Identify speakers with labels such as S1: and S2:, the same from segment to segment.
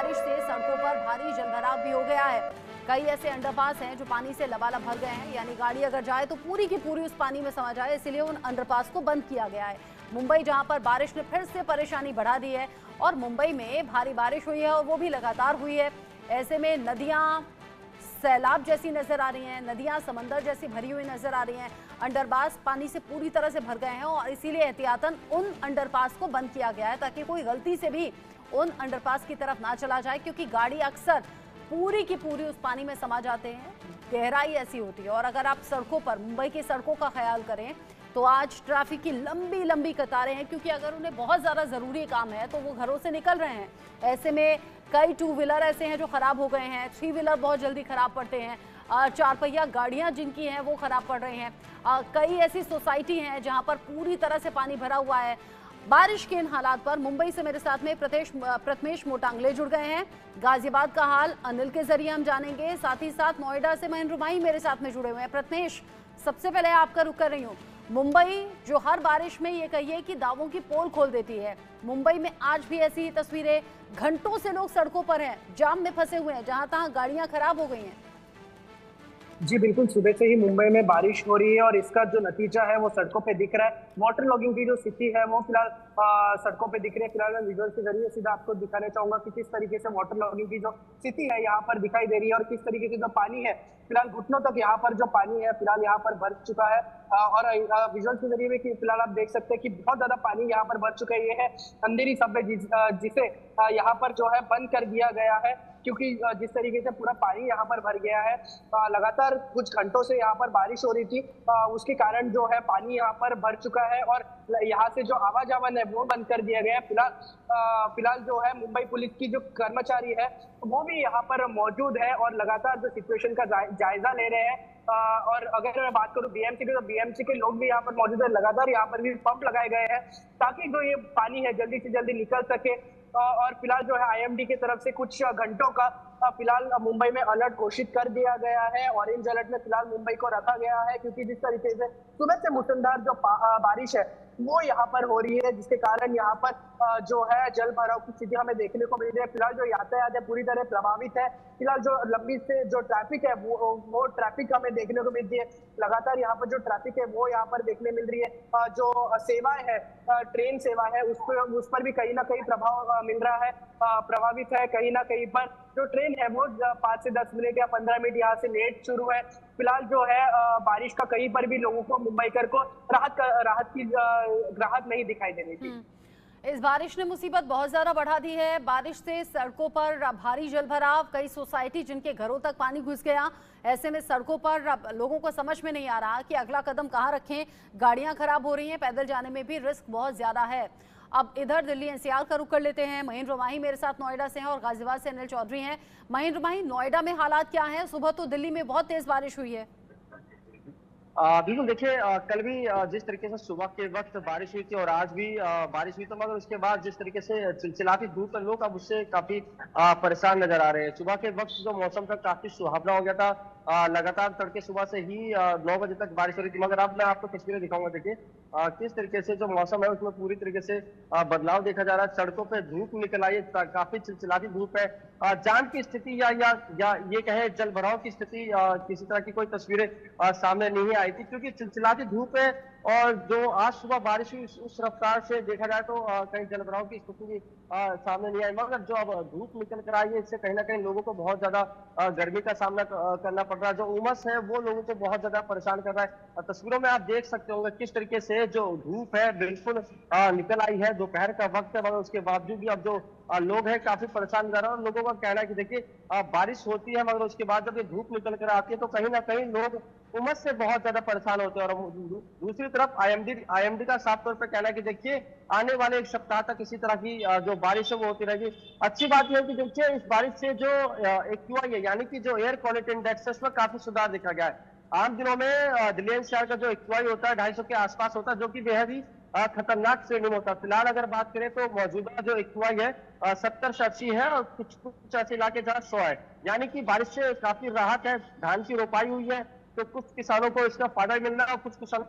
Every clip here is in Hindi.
S1: बारिश से सड़कों पर भारी जलभराव भी हो गया है। कई ऐसे अंडरपास हैं जो पानी से लबालब भर गए हैं, यानी गाड़ी अगर जाए तो पूरी की पूरी उस पानी में समा जाए, इसलिए उन अंडरपास को बंद किया गया है। मुंबई जहां पर बारिश ने फिर से परेशानी बढ़ा दी है और मुंबई में भारी बारिश हुई है और वो भी लगातार हुई है। ऐसे में नदियां सैलाब जैसी नजर आ रही हैं, नदियां समंदर जैसी भरी हुई नजर आ रही हैं। अंडरपास पानी से पूरी तरह से भर गए हैं और इसीलिए एहतियातन उन अंडरपास को बंद किया गया है ताकि कोई गलती से भी उन अंडरपास की तरफ ना चला जाए, क्योंकि गाड़ी अक्सर पूरी की पूरी उस पानी में समा जाते हैं। गहराई ऐसी होती है। और अगर आप सड़कों पर, मुंबई की सड़कों का ख्याल करें तो आज ट्रैफिक की लंबी लंबी कतारें हैं, क्योंकि अगर उन्हें बहुत ज़्यादा ज़रूरी काम है तो वो घरों से निकल रहे हैं। ऐसे में कई टू व्हीलर ऐसे हैं जो ख़राब हो गए हैं, थ्री व्हीलर बहुत जल्दी ख़राब पड़ते हैं, चार पहिया गाड़ियाँ जिनकी हैं वो ख़राब पड़ रही हैं। कई ऐसी सोसाइटी हैं जहाँ पर पूरी तरह से पानी भरा हुआ है। बारिश के इन हालात पर मुंबई से मेरे साथ में प्रथमेश मोटांगले जुड़ गए हैं। गाजियाबाद का हाल अनिल के जरिए हम जानेंगे, साथ ही साथ नोएडा से महेंद्र रुमाई मेरे साथ में जुड़े हुए हैं। प्रथमेश, सबसे पहले आपका रुख कर रही हूँ। मुंबई जो हर बारिश में ये कहिए कि दावों की पोल खोल देती है, मुंबई में आज भी ऐसी ही तस्वीरें, घंटों से लोग सड़कों पर हैं, जाम में फंसे हुए हैं, जहां तहां गाड़ियां खराब हो गई हैं।
S2: जी बिल्कुल, सुबह से ही मुंबई में बारिश हो रही है और इसका जो नतीजा है वो सड़कों पे दिख रहा है। वाटर लॉगिंग की जो स्थिति है वो फिलहाल सड़कों पे दिख रही है। फिलहाल मैं विजुअल के जरिए सीधा आपको दिखाना चाहूंगा कि किस तरीके से वाटर लॉगिंग की जो स्थिति है यहाँ पर दिखाई दे रही है और किस तरीके से जो पानी है फिलहाल घुटनों तक यहाँ पर जो पानी है फिलहाल यहाँ पर भर चुका है। और विजुअल के जरिए भी फिलहाल आप देख सकते हैं कि बहुत ज्यादा पानी यहाँ पर भर चुका है। ये है अंधेरी सबवे जिसे यहाँ पर जो है बंद कर दिया गया है, क्योंकि जिस तरीके से पूरा पानी यहाँ पर भर गया है, लगातार कुछ घंटों से यहाँ पर बारिश हो रही थी, उसके कारण जो है पानी यहाँ पर भर चुका है और यहाँ से जो आवाजावन है वो बंद कर दिया गया है। फिलहाल जो है मुंबई पुलिस की जो कर्मचारी है वो भी यहाँ पर मौजूद है और लगातार जो सिचुएशन का जायजा ले रहे हैं। और अगर मैं बात करूं बीएमसी की, तो बीएमसी के लोग भी यहाँ पर मौजूद है। लगातार यहाँ पर भी पंप लगाए गए हैं ताकि जो ये पानी है जल्दी से जल्दी निकल सके। और फिलहाल जो है आईएमडी की तरफ से कुछ घंटों का फिलहाल मुंबई में अलर्ट घोषित कर दिया गया है। ऑरेंज अलर्ट में फिलहाल मुंबई को रखा गया है, क्योंकि जिस तरीके से सुबह से मूसलाधार जो बारिश है वो यहाँ पर हो रही है, जिसके कारण यहाँ पर जो है जल भराव की स्थिति हमें देखने को मिल रही है। फिलहाल जो यातायात है पूरी तरह प्रभावित है। फिलहाल जो लंबी से जो ट्रैफिक है वो ट्रैफिक हमें देखने को मिलती है। लगातार यहाँ पर जो ट्रैफिक है वो यहाँ पर देखने मिल रही है। जो सेवाएं है, ट्रेन सेवा है, उस पर भी कहीं ना कहीं प्रभाव मिल रहा है, प्रभावित है। कहीं ना कहीं पर जो ट्रेन है वो 5 से 10 मिनट या 15 मिनट यहाँ से लेट शुरू है। फिलहाल जो है बारिश का कहीं पर भी लोगों को, मुंबईकर को राहत नहीं दिखाई दे रही थी।
S1: इस बारिश ने मुसीबत बहुत ज्यादा बढ़ा दी है। बारिश से सड़कों पर भारी जलभराव, कई सोसाइटी जिनके घरों तक पानी घुस गया। ऐसे में सड़कों पर लोगों को समझ में नहीं आ रहा कि अगला कदम कहाँ रखें। गाड़ियां खराब हो रही हैं, पैदल जाने में भी रिस्क बहुत ज्यादा है। अब इधर दिल्ली एनसीआर का रुख कर लेते हैं। महेंद्र रुमाही मेरे साथ नोएडा से हैं और गाजियाबाद से अनिल चौधरी हैं। महेंद्र रुमाही, नोएडा में हालात क्या हैं? सुबह तो दिल्ली में बहुत तेज बारिश हुई है।
S3: बिल्कुल, देखिए कल भी जिस तरीके से सुबह के वक्त बारिश हुई थी और आज भी बारिश हुई, तो मगर उसके बाद जिस तरीके से चिलचिलाती धूप है, लोग अब उससे काफी परेशान नजर आ रहे हैं। सुबह के वक्त जो मौसम था काफी सुहावना हो गया था। लगातार तड़के सुबह से ही 9 बजे तक बारिश हो रही थी, मगर अब मैं आपको तस्वीरें दिखाऊंगा। देखिए किस तरीके से जो मौसम है उसमें पूरी तरीके से बदलाव देखा जा रहा है। सड़कों पे धूप निकल आई है, काफी चिलचिलाती धूप है। जाम की स्थिति या ये कहे जल भराव की स्थिति, किसी तरह की कोई तस्वीरें सामने नहीं आई थी, क्योंकि चिलचिलाती धूप है। और जो आज सुबह बारिश हुई उस रफ्तार से देखा जाए तो कहीं जल भराव की स्थिति भी सामने नहीं आई, मगर जो अब धूप निकल कर आई है इससे कहीं ना कहीं लोगों को बहुत ज्यादा गर्मी का सामना करना पड़ रहा है। जो उमस है वो लोगों को बहुत ज्यादा परेशान कर रहा है। तस्वीरों में आप देख सकते होंगे किस तरीके से जो धूप है बिल्कुल निकल आई है। दोपहर का वक्त है, मगर उसके बावजूद भी अब जो लोग हैं काफी परेशान कर रहे हैं। और लोगों का कहना है कि देखिए बारिश होती है, मगर उसके बाद जब ये धूप निकल कर आती है तो कहीं ना कहीं लोग उमस से बहुत ज्यादा परेशान होते हैं। और दूसरी तरफ आईएमडी का साफ तौर पर कहना है कि देखिए आने वाले एक सप्ताह तक इसी तरह की जो बारिश है वो होती रहेगी। अच्छी बात यह है कि देखिए इस बारिश से जो एक्यूआई है, यानी कि जो एयर क्वालिटी इंडेक्स है, उसमें काफी सुधार देखा गया है। आम दिनों में दिल्ली एनसीआर का जो एक्यूआई होता है 250 के आसपास होता है, जो कि बेहद ही खतरनाक श्रेणी में होता है। फिलहाल अगर बात करें तो मौजूदा जो एक्यूआई है 70 से 80 है और कुछ ऐसे इलाके जहाँ 100 है, यानी कि बारिश से काफी राहत है। धान की रोपाई हुई है तो कुछ किसानों को इसका फायदा मिल रहा है और कुछ किसान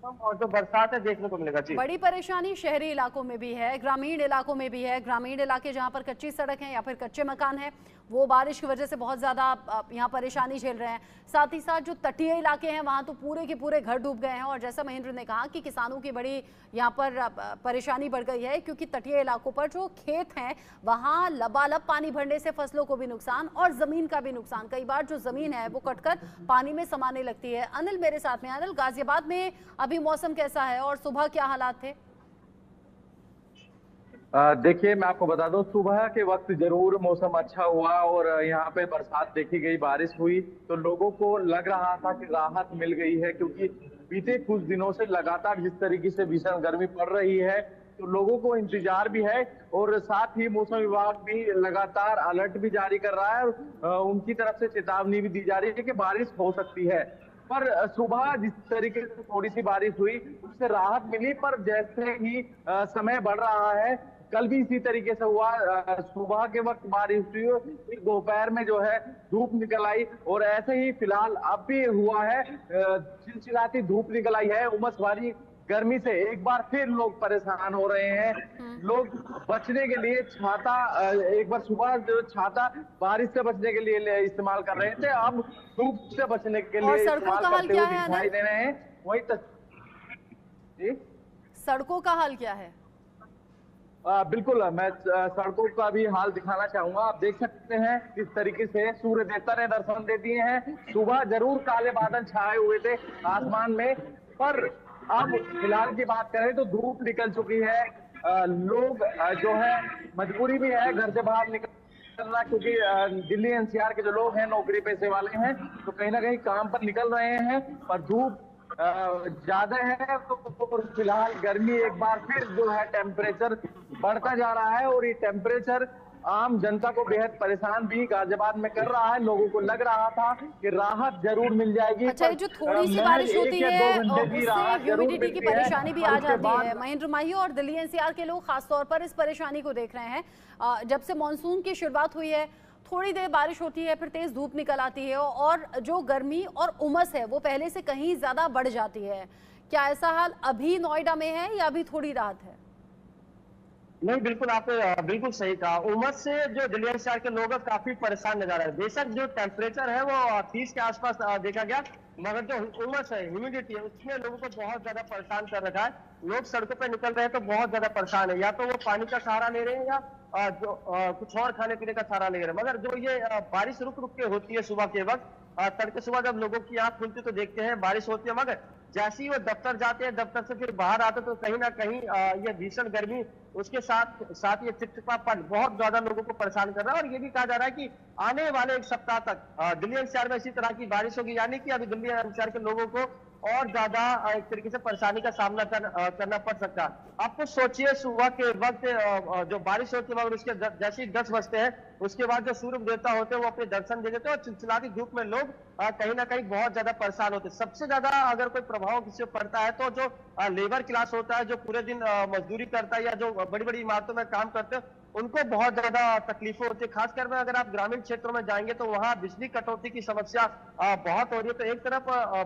S3: और जो बरसात है देखने को मिलेगा। जी,
S1: बड़ी परेशानी शहरी इलाकों में भी है, ग्रामीण इलाकों में भी है। ग्रामीण इलाके जहां पर कच्ची सड़क है या फिर कच्चे मकान है, वो बारिश की वजह से बहुत ज़्यादा यहाँ परेशानी झेल रहे हैं। साथ ही साथ जो तटीय इलाके हैं वहाँ तो पूरे के पूरे घर डूब गए हैं। और जैसा महेंद्र ने कहा कि किसानों की बड़ी यहाँ पर परेशानी बढ़ गई है, क्योंकि तटीय इलाकों पर जो खेत हैं वहाँ लबालब पानी भरने से फसलों को भी नुकसान और ज़मीन का भी नुकसान। कई बार जो ज़मीन है वो कटकर पानी में समाने लगती है। अनिल मेरे साथ में। अनिल, गाजियाबाद में अभी मौसम कैसा है और सुबह क्या हालात थे?
S4: देखिए, मैं आपको बता दूं, सुबह के वक्त जरूर मौसम अच्छा हुआ और यहाँ पे बरसात देखी गई, बारिश हुई, तो लोगों को लग रहा था कि राहत मिल गई है, क्योंकि बीते कुछ दिनों से लगातार जिस तरीके से भीषण गर्मी पड़ रही है, तो लोगों को इंतजार भी है। और साथ ही मौसम विभाग भी लगातार अलर्ट भी जारी कर रहा है और उनकी तरफ से चेतावनी भी दी जा रही है कि बारिश हो सकती है। पर सुबह जिस तरीके से थोड़ी सी बारिश हुई उससे राहत मिली, पर जैसे ही समय बढ़ रहा है, कल भी इसी तरीके से हुआ। सुबह के वक्त बारिश हुई, फिर दोपहर में जो है धूप निकल आई और ऐसे ही फिलहाल अब भी हुआ है। चिलचिलाती धूप निकल आई है। उमस भरी गर्मी से एक बार फिर लोग परेशान हो रहे हैं। लोग बचने के लिए छाता, एक बार सुबह जो छाता बारिश से बचने के लिए इस्तेमाल कर रहे थे, अब धूप से बचने के लिए इस्तेमाल करते हुए दिखाई दे रहे हैं। वही जी,
S1: सड़कों का हाल क्या है?
S4: बिल्कुल, मैं सड़कों का भी हाल दिखाना चाहूंगा। आप देख सकते हैं किस तरीके से सूर्य देवता ने दर्शन दे दिए हैं। सुबह जरूर काले बादल छाए हुए थे आसमान में, पर अब फिलहाल की बात करें तो धूप निकल चुकी है। लोग जो है मजबूरी भी है घर से बाहर निकलना, क्योंकि दिल्ली एनसीआर के जो लोग हैं नौकरी पेशे वाले हैं, तो कहीं ना कहीं काम पर निकल रहे हैं, पर धूप ज्यादा है। तो फिलहाल गर्मी एक बार फिर जो है टेम्परेचर बढ़ता जा रहा है और ये टेम्परेचर आम जनता को बेहद परेशान भी गाजियाबाद में कर रहा है। लोगों को लग रहा था कि राहत जरूर मिल जाएगी।
S1: अच्छा, ये जो थोड़ी सी बारिश होती है उससे ह्यूमिडिटी की परेशानी भी आ जाती है। महेंद्र माहियो और दिल्ली एनसीआर के लोग खासतौर पर इस परेशानी को देख रहे हैं। जब से मानसून की शुरुआत हुई है, थोड़ी देर बारिश होती है, फिर तेज धूप निकल आती है और जो गर्मी और उमस है वो पहले से कहीं ज्यादा बढ़ जाती है। क्या ऐसा हाल अभी नोएडा में है या अभी थोड़ी राहत है?
S3: नहीं, बिल्कुल आपने बिल्कुल सही कहा। उमस से जो दिल्ली एनसीआर के लोग काफी परेशान नजर आ रहे हैं। बेशक जो टेम्परेचर है वो 30 के आसपास देखा गया, मगर जो उमस है, ह्यूमिडिटी है, उसमें लोगों को बहुत ज्यादा परेशान कर रखा है। लोग सड़कों पे निकल रहे हैं तो बहुत ज्यादा परेशान है। या तो वो पानी का सहारा ले रहे हैं या जो कुछ और खाने पीने का सहारा ले रहे हैं। मगर जो ये बारिश रुक रुक के होती है सुबह के वक्त, तड़के सुबह जब लोगों की आंख खुलती तो देखते हैं बारिश होती है, मगर जैसे ही वो दफ्तर जाते हैं, दफ्तर से फिर बाहर आते तो कहीं ना कहीं ये भीषण गर्मी, उसके साथ ये चिपचिपापन बहुत ज्यादा लोगों को परेशान कर रहा है। और ये भी कहा जा रहा है कि आने वाले एक सप्ताह तक दिल्ली एनसीआर में इसी तरह की बारिश होगी, यानी कि अभी दिल्ली एनसीआर के लोगों को और ज्यादा एक तरीके से परेशानी का सामना करना पड़ सकता है। आप कुछ सोचिए, सुबह के वक्त जो बारिश होती है, मगर उसके जैसे ही 10 बजते हैं उसके बाद जो सूर्य देवता होते हैं वो अपने दर्शन दे देते हैं और चिलचिलाती धूप में लोग कहीं ना कहीं बहुत ज्यादा परेशान होते हैं। सबसे ज्यादा अगर कोई प्रभाव किसी पर पड़ता है तो जो लेबर क्लास होता है, जो पूरे दिन मजदूरी करता है या जो बड़ी बड़ी इमारतों में काम करते हैं, उनको बहुत ज्यादा तकलीफें होती है। खासकर में अगर आप ग्रामीण क्षेत्रों में जाएंगे तो वहां बिजली कटौती की समस्या बहुत हो रही है। तो एक तरफ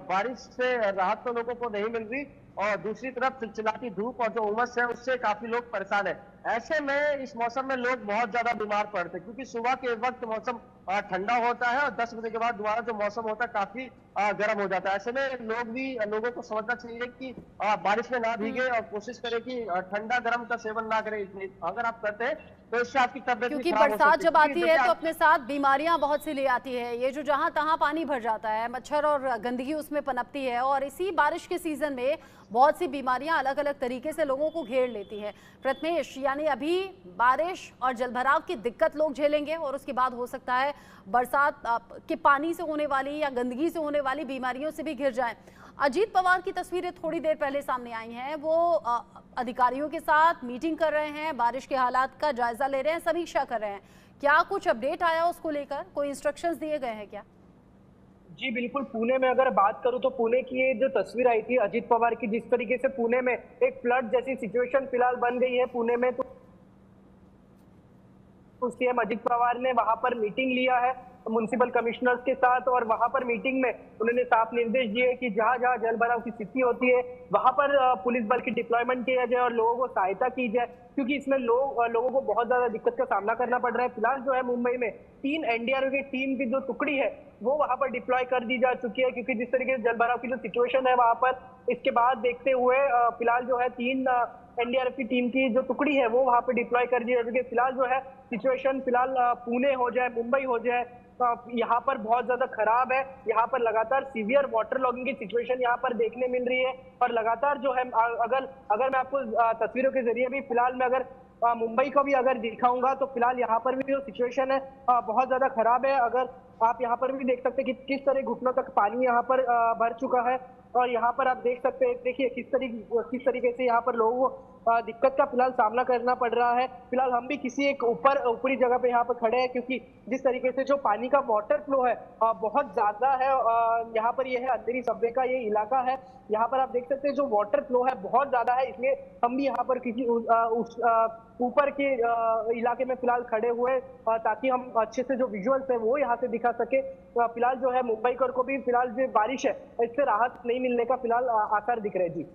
S3: बारिश से राहत तो लोगों को नहीं मिल रही और दूसरी तरफ चिलचिलाती धूप और जो उमस है उससे काफी लोग परेशान है। ऐसे में इस मौसम में लोग बहुत ज्यादा बीमार पड़ते हैं, क्योंकि सुबह के वक्त मौसम ठंडा होता है और 10 बजे के बाद दोबारा जो मौसम होता है काफी गर्म हो जाता है। ऐसे में लोगों को समझना चाहिए कि बारिश में ना भीगे और कोशिश करें कि ठंडा गर्म का सेवन ना करें। अगर आप करते हैं तो इससे आपकी तबियत,
S1: क्योंकि बरसात जब आती है तो अपने साथ बीमारियां बहुत सी ले आती है। ये जो जहां तहां पानी भर जाता है, मच्छर और गंदगी उसमें पनपती है और इसी बारिश के सीजन में बहुत सी बीमारियां अलग अलग तरीके से लोगों को घेर लेती है। प्रथमेश, यानी अभी बारिश और जलभराव की दिक्कत लोग झेलेंगे और उसके बाद हो सकता है बरसात के पानी से होने वाली या गंदगी से होने वाली बीमारियों से भी घिर जाए। अजीत पवार की तस्वीरें थोड़ी देर पहले सामने आई हैं। वो अधिकारियों के साथ मीटिंग कर रहे हैं, बारिश के हालात का जायजा ले रहे हैं, समीक्षा कर रहे हैं। क्या कुछ अपडेट आया उसको लेकर? कोई इंस्ट्रक्शंस दिए गए हैं क्या?
S2: जी बिल्कुल, पुणे में अगर बात करूं तो पुणे की ये जो तस्वीर आई थी अजीत पवार की, जिस तरीके से पुणे में एक फ्लड जैसी सिचुएशन फिलहाल बन गई है पुणे में, तो सीएम अजीत पवार ने वहां पर मीटिंग लिया है म्युनिसिपल कमिश्नर्स के साथ, और वहां पर मीटिंग में उन्होंने साफ निर्देश दिए कि जहां जहां जल भराव की स्थिति होती है वहां पर पुलिस बल की डिप्लॉयमेंट किया जाए और लोगों को सहायता की जाए, क्योंकि इसमें लोगों को बहुत ज्यादा दिक्कत का सामना करना पड़ रहा है। फिलहाल जो है मुंबई में 3 एनडीआरएफ की टीम की जो टुकड़ी है वो वहां पर डिप्लॉय कर दी जा चुकी है, क्योंकि जिस तरीके से जल भराव की जो सिचुएशन है वहां पर, इसके बाद देखते हुए फिलहाल जो है 3 एनडीआरएफ की टीम की जो टुकड़ी है वो वहां पर डिप्लॉय कर दी है, क्योंकि फिलहाल जो है सिचुएशन फिलहाल पुणे हो जाए, मुंबई हो जाए, यहाँ पर बहुत ज्यादा खराब है। यहाँ पर लगातार सीवियर वाटर लॉगिंग की सिचुएशन यहाँ पर देखने मिल रही है, और लगातार जो है अगर मैं आपको तस्वीरों के जरिए भी फिलहाल मैं अगर मुंबई को भी अगर दिखाऊंगा तो फिलहाल यहाँ पर भी जो सिचुएशन है बहुत ज्यादा खराब है। अगर आप यहाँ पर भी देख सकते हैं कि किस तरह घुटनों तक पानी यहाँ पर भर चुका है, और यहाँ पर आप देख सकते हैं, देखिए किस तरीके से यहाँ पर लोगों को दिक्कत का फिलहाल सामना करना पड़ रहा है। फिलहाल हम भी किसी एक ऊपरी जगह पे यहाँ पर खड़े हैं, क्योंकि जिस तरीके से जो पानी का वाटर फ्लो है बहुत ज्यादा है। यहाँ पर ये है अंधेरी सब्वे का ये इलाका है, यहाँ पर आप देख सकते हैं जो वाटर फ्लो है बहुत ज्यादा है, इसलिए हम भी यहाँ पर किसी ऊपर के इलाके में फिलहाल खड़े हुए ताकि हम अच्छे से जो विजुअल्स है वो यहाँ से दिखा सके। फिलहाल जो है मुंबई को भी फिलहाल जो बारिश है इससे राहत नहीं मिलने का फिलहाल आसार दिख रहे हैं। जी,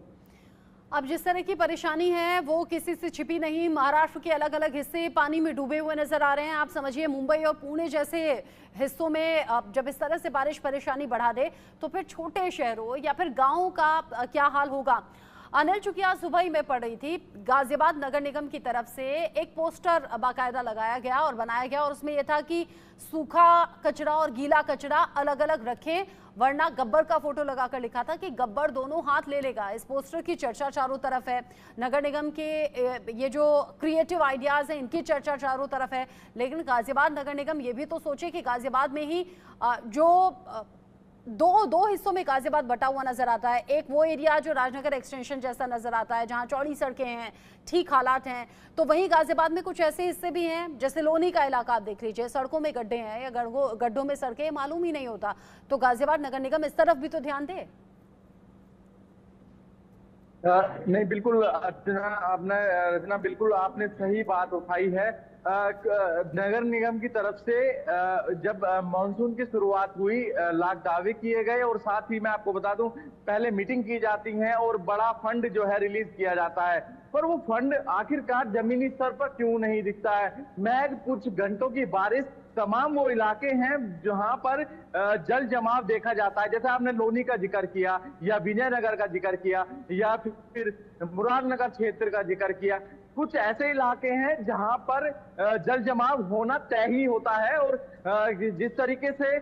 S1: अब जिस तरह की परेशानी है वो किसी से छिपी नहीं। महाराष्ट्र के अलग अलग हिस्से पानी में डूबे हुए नजर आ रहे हैं। आप समझिए मुंबई और पुणे जैसे हिस्सों में जब इस तरह से बारिश परेशानी बढ़ा दे तो फिर छोटे शहरों या फिर गांवों का क्या हाल होगा। अनिल, चूंकि आज सुबह ही मैं पढ़ रही थी, गाजियाबाद नगर निगम की तरफ से एक पोस्टर बाकायदा लगाया गया और बनाया गया, और उसमें यह था कि सूखा कचरा और गीला कचरा अलग अलग रखें, वरना गब्बर का फोटो लगाकर लिखा था कि गब्बर दोनों हाथ ले लेगा। इस पोस्टर की चर्चा चारों तरफ है। नगर निगम के ये जो क्रिएटिव आइडियाज हैं इनकी चर्चा चारों तरफ है, लेकिन गाजियाबाद नगर निगम ये भी तो सोचे कि गाजियाबाद में ही जो दो हिस्सों में गाजियाबाद बटा हुआ नजर आता है। एक वो एरिया जो राजनगर एक्सटेंशन जैसा नजर आता है जहां चौड़ी सड़कें हैं, ठीक हालात हैं, तो वहीं गाजियाबाद में कुछ ऐसे हिस्से भी हैं जैसे लोनी का इलाका आप देख लीजिए, सड़कों में गड्ढे हैं या गड्ढों में सड़कें मालूम ही नहीं होता। तो गाजियाबाद नगर निगम इस तरफ भी तो ध्यान दे।
S4: नहीं, बिल्कुल रचना बिल्कुल आपने सही बात उठाई है। नगर निगम की तरफ से जब मानसून की शुरुआत हुई लाख दावे किए गए, और साथ ही मैं आपको बता दूं पहले मीटिंग की जाती है और बड़ा फंड जो है रिलीज किया जाता है, पर वो फंड आखिरकार जमीनी स्तर पर क्यों नहीं दिखता है। मैं कुछ घंटों की बारिश तमाम वो इलाके हैं जहां पर जल जमाव देखा जाता है, जैसे आपने लोनी का जिक्र किया या विजयनगर का जिक्र किया या फिर मुरादनगर क्षेत्र का जिक्र किया। कुछ ऐसे इलाके हैं जहां पर जल जमाव होना तय ही होता है, और जिस तरीके से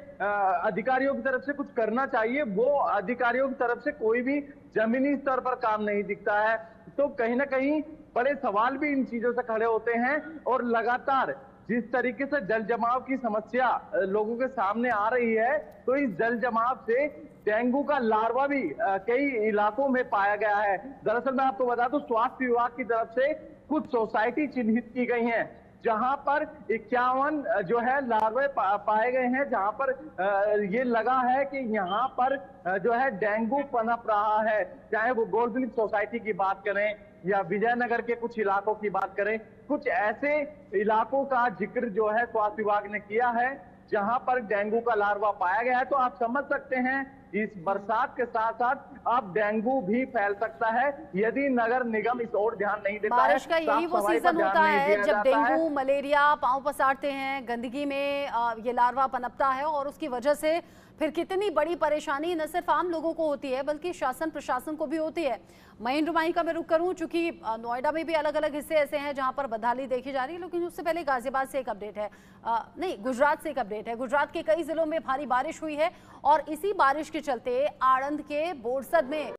S4: अधिकारियों की तरफ से कुछ करना चाहिए वो अधिकारियों की तरफ से कोई भी जमीनी स्तर पर काम नहीं दिखता है। तो कहीं ना कहीं बड़े सवाल भी इन चीजों से खड़े होते हैं, और लगातार जिस तरीके से जल जमाव की समस्या लोगों के सामने आ रही है, तो इस जल जमाव से डेंगू का लार्वा भी कई इलाकों में पाया गया है। दरअसल मैं आपको बता दूं स्वास्थ्य विभाग की तरफ से कुछ सोसाइटी चिन्हित की गई हैं जहां पर 51 जो है लार्वे पाए गए हैं, जहां पर ये लगा है कि यहाँ पर जो है डेंगू पनप रहा है। चाहे वो गोल्ड सोसाइटी की बात करें या विजयनगर के कुछ इलाकों की बात करें, कुछ ऐसे इलाकों का जिक्र जो है स्वास्थ्य विभाग ने किया है जहां पर डेंगू का लार्वा पाया गया है। तो आप समझ सकते हैं इस बरसात के साथ साथ अब डेंगू भी फैल सकता है यदि नगर निगम इस ओर ध्यान नहीं देता है।
S1: बारिश का यही वो सीजन होता है जब डेंगू मलेरिया पांव पसारते हैं, गंदगी में ये लार्वा पनपता है, और उसकी वजह से फिर कितनी बड़ी परेशानी न सिर्फ आम लोगों को होती है बल्कि शासन प्रशासन को भी होती है। महेंद्र माही का मैं रुख करूं, चूंकि नोएडा में भी अलग अलग हिस्से ऐसे हैं जहां पर बदहाली देखी जा रही है, लेकिन उससे पहले गाजियाबाद से एक अपडेट है, नहीं गुजरात से एक अपडेट है। गुजरात के कई जिलों में भारी बारिश हुई है और इसी बारिश के चलते आणंद के बोरसद में